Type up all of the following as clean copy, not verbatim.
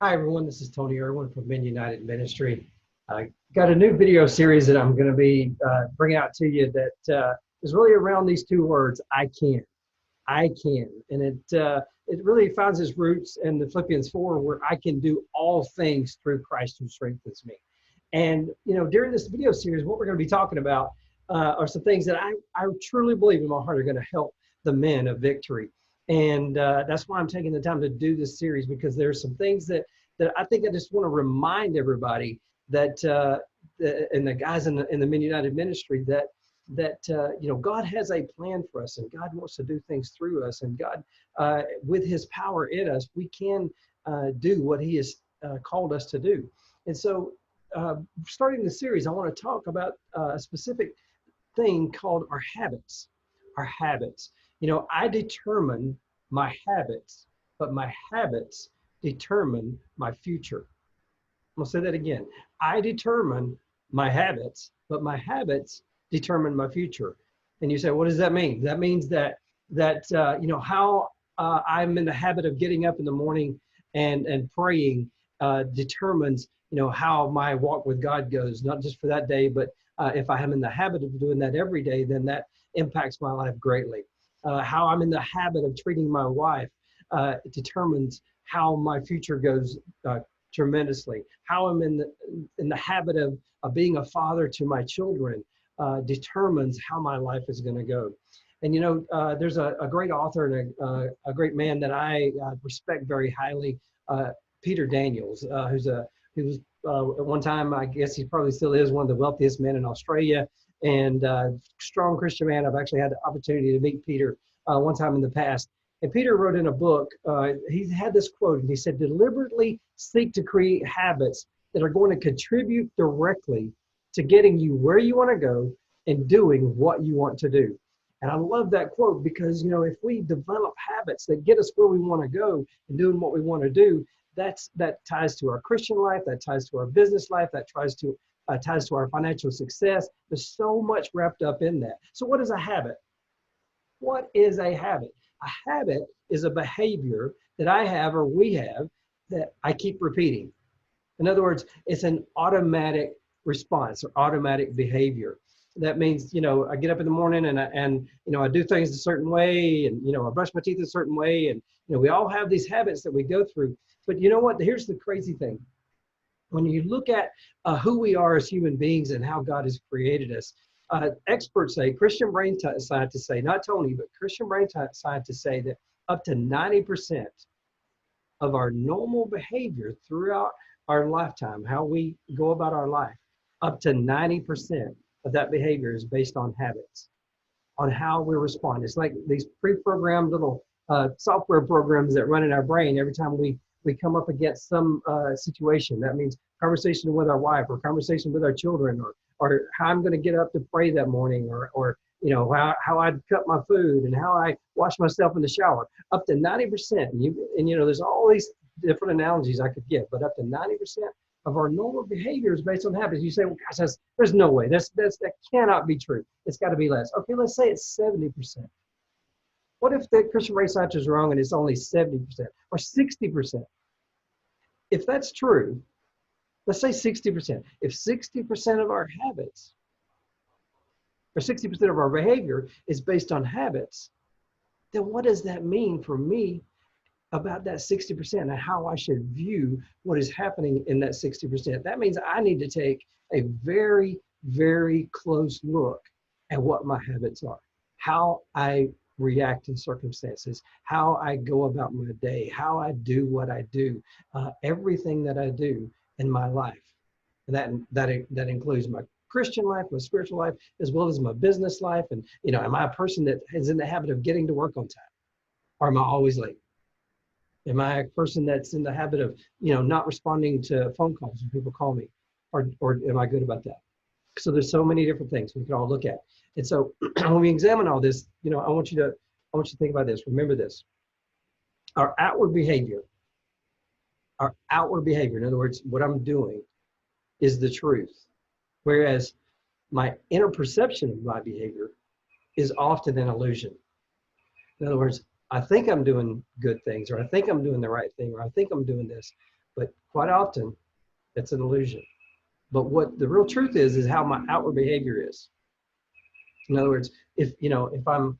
Hi, everyone. This is Tony Irwin from Men United Ministry. I got a new video series that I'm going to be bringing out to you that is really around these two words, I can. I can. And it really finds its roots in the Philippians 4, where I can do all things through Christ who strengthens me. And, during this video series, what we're going to be talking about are some things that I truly believe in my heart are going to help the men of victory. And that's why I'm taking the time to do this series, because there's some things that I think I just want to remind everybody that, and the guys in the Men United Ministry, that God has a plan for us, and God wants to do things through us, and God, with His power in us, we can do what He has called us to do. And so, starting the series, I want to talk about a specific thing called our habits. Our habits. I determine my habits, but my habits determine my future. I'm going to say that again. I determine my habits, but my habits determine my future. And you say, what does that mean? That means that how I'm in the habit of getting up in the morning and praying determines how my walk with God goes, not just for that day, but if I am in the habit of doing that every day, then that impacts my life greatly. How I'm in the habit of treating my wife determines how my future goes tremendously. How I'm in the habit of being a father to my children determines how my life is going to go. And there's a great author and a great man that I respect very highly, Peter Daniels, he was at one time, I guess he probably still is, one of the wealthiest men in Australia, and strong Christian man. I've actually had the opportunity to meet Peter one time in the past. And Peter wrote in a book, he had this quote, and he said, deliberately seek to create habits that are going to contribute directly to getting you where you want to go and doing what you want to do. And I love that quote because, if we develop habits that get us where we want to go and doing what we want to do, that ties to our Christian life, that ties to our business life, that ties to our financial success. There's so much wrapped up in that. So what is a habit? What is a habit? A habit is a behavior that I have or we have that I keep repeating. In other words, it's an automatic response or automatic behavior. That means, I get up in the morning and I do things a certain way, and I brush my teeth a certain way, and we all have these habits that we go through. But you know what? Here's the crazy thing. When you look at who we are as human beings and how God has created us, experts say, Christian brain scientists say, not Tony, but Christian brain scientists say that up to 90% of our normal behavior throughout our lifetime, how we go about our life, up to 90% of that behavior is based on habits, on how we respond. It's like these pre-programmed little software programs that run in our brain every time we come up against some situation. That means conversation with our wife, or conversation with our children, or how I'm going to get up to pray that morning, or how I'd cut my food and how I wash myself in the shower. Up to 90%. And there's all these different analogies I could give, but up to 90% of our normal behavior is based on habits. You say, well, gosh, there's no way. That cannot be true. It's got to be less. Okay, let's say it's 70%. What if the Christian race science is wrong and it's only 70% or 60%? If that's true, let's say 60%. If 60% of our habits or 60% of our behavior is based on habits, then what does that mean for me about that 60% and how I should view what is happening in that 60%? That means I need to take a very, very close look at what my habits are, how I react in circumstances, how I go about my day, how I do what I do, everything that I do in my life. And that includes my Christian life, my spiritual life, as well as my business life. And, am I a person that is in the habit of getting to work on time? Or am I always late? Am I a person that's in the habit of, not responding to phone calls when people call me? Or am I good about that? So there's so many different things we can all look at. And so when we examine all this, I want you to think about this. Remember this. Our outward behavior, in other words, what I'm doing is the truth. Whereas my inner perception of my behavior is often an illusion. In other words, I think I'm doing good things, or I think I'm doing the right thing, or I think I'm doing this, But quite often, it's an illusion. But what the real truth is how my outward behavior is. In other words, if I'm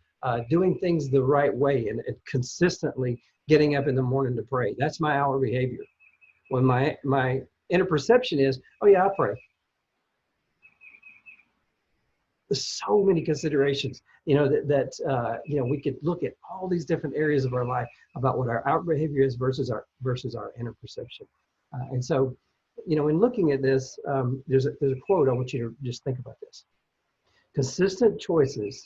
doing things the right way and consistently getting up in the morning to pray, that's my outward behavior. When my inner perception is, oh yeah, I pray. There's so many considerations, that we could look at all these different areas of our life about what our outward behavior is versus our inner perception. And so, in looking at this, there's a quote. I want you to just think about this. Consistent choices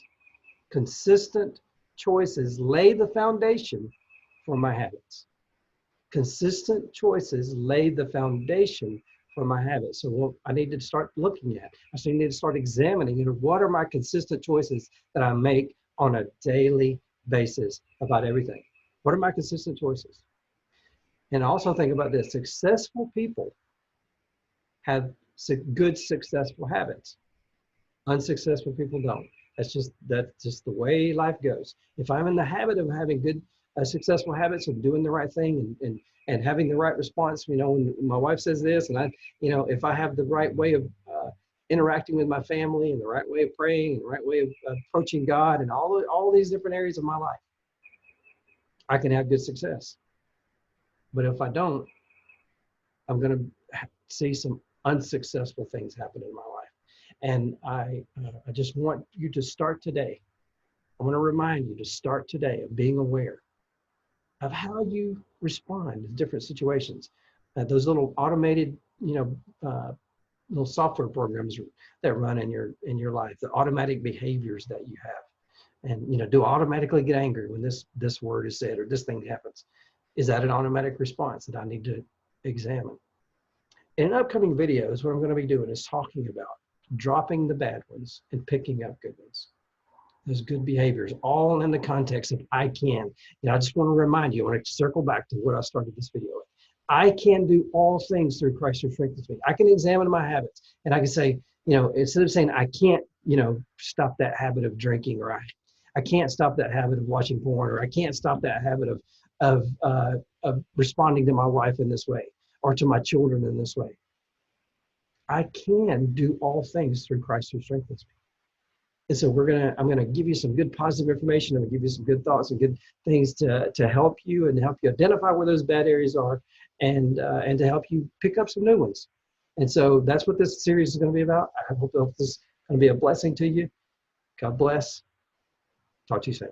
lay the foundation for my habits. Consistent choices lay the foundation for my habits. So I need to start looking at. I need to start examining, what are my consistent choices that I make on a daily basis about everything? What are my consistent choices? And also think about this. Successful people have good, successful habits. Unsuccessful people don't. That's just the way life goes. If I'm in the habit of having good, successful habits of doing the right thing and having the right response, when my wife says this, and if I have the right way of interacting with my family and the right way of praying and the right way of approaching God and all these different areas of my life, I can have good success. But if I don't, I'm going to see some unsuccessful things happen in my life. And I just want you to start today. I want to remind you to start today of being aware of how you respond to different situations. Those little automated, little software programs that run in your life, the automatic behaviors that you have. And, do I automatically get angry when this word is said or this thing happens? Is that an automatic response that I need to examine? In upcoming videos, what I'm going to be doing is talking about dropping the bad ones and picking up good ones. Those good behaviors, all in the context of I can. I just want to remind you, I want to circle back to what I started this video with. I can do all things through Christ who strengthens me. I can examine my habits and I can say, instead of saying I can't, stop that habit of drinking, or I can't stop that habit of watching porn, or I can't stop that habit of responding to my wife in this way or to my children in this way. I can do all things through Christ who strengthens me. And so I'm going to give you some good positive information. I'm going to give you some good thoughts and good things to help you and help you identify where those bad areas are and to help you pick up some new ones. And so that's what this series is going to be about. I hope this is going to be a blessing to you. God bless. Talk to you soon.